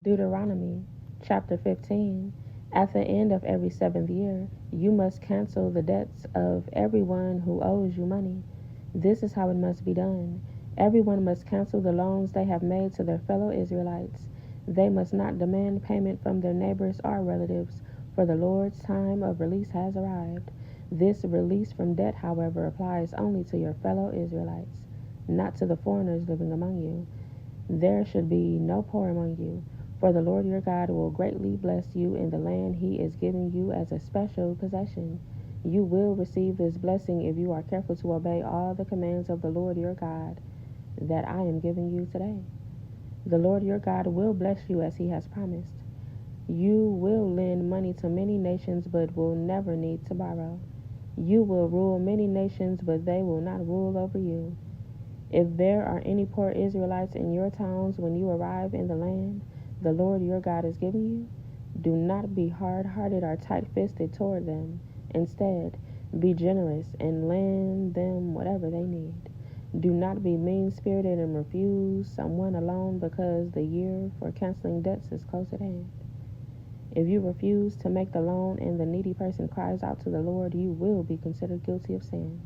Deuteronomy chapter 15. At the end of every 7th year, you must cancel the debts of everyone who owes you money. This is how it must be done. Everyone must cancel the loans they have made to their fellow Israelites. They must not demand payment from their neighbors or relatives, for the Lord's time of release has arrived. This release from debt, however, applies only to your fellow Israelites, not to the foreigners living among you. There should be no poor among you, for the Lord your God will greatly bless you in the land he is giving you as a special possession. You will receive this blessing if you are careful to obey all the commands of the Lord your God that I am giving you today. The Lord your God will bless you as he has promised. You will lend money to many nations but will never need to borrow. You will rule many nations but they will not rule over you. If there are any poor Israelites in your towns when you arrive in the land the Lord your God is giving you, do not be hard-hearted or tight-fisted toward them. Instead, be generous and lend them whatever they need. Do not be mean-spirited and refuse someone a loan because the year for canceling debts is close at hand. If you refuse to make the loan and the needy person cries out to the Lord, you will be considered guilty of sin.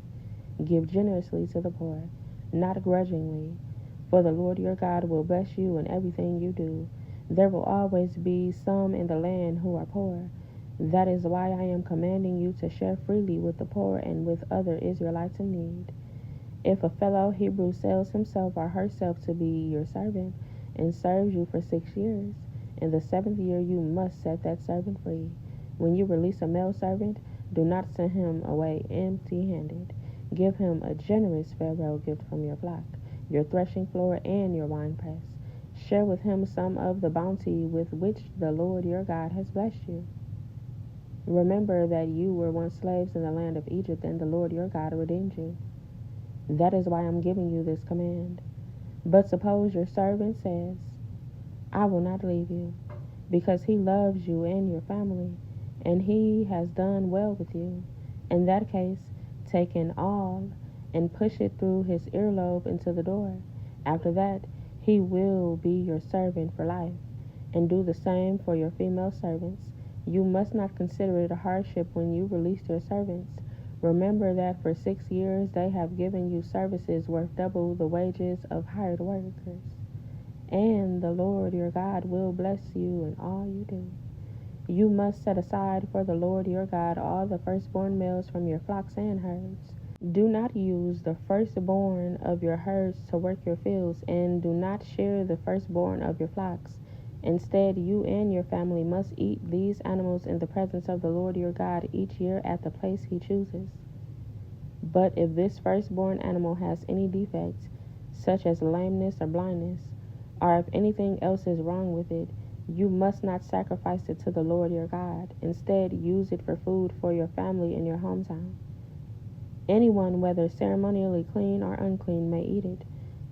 Give generously to the poor, not grudgingly, for the Lord your God will bless you in everything you do. There will always be some in the land who are poor. That is why I am commanding you to share freely with the poor and with other Israelites in need. If a fellow Hebrew sells himself or herself to be your servant and serves you for 6 years, in the 7th year you must set that servant free. When you release a male servant, do not send him away empty-handed. Give him a generous farewell gift from your flock, your threshing floor, and your winepress. Share with him some of the bounty with which the Lord your God has blessed you. Remember that you were once slaves in the land of Egypt, and the Lord your God redeemed you. That is why I'm giving you this command. But suppose your servant says, I will not leave you, because he loves you and your family, and he has done well with you. In that case, take an awl and push it through his earlobe into the door. After that, he will be your servant for life. And do the same for your female servants. You must not consider it a hardship when you release your servants. Remember that for 6 years they have given you services worth double the wages of hired workers. And the Lord your God will bless you in all you do. You must set aside for the Lord your God all the firstborn males from your flocks and herds. Do not use the firstborn of your herds to work your fields, and do not share the firstborn of your flocks. Instead, you and your family must eat these animals in the presence of the Lord your God each year at the place he chooses. But if this firstborn animal has any defects, such as lameness or blindness, or if anything else is wrong with it, you must not sacrifice it to the Lord your God. Instead, use it for food for your family in your hometown. Anyone, whether ceremonially clean or unclean, may eat it,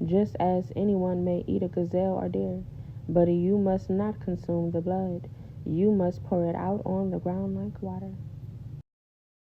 just as anyone may eat a gazelle or deer. But you must not consume the blood. You must pour it out on the ground like water.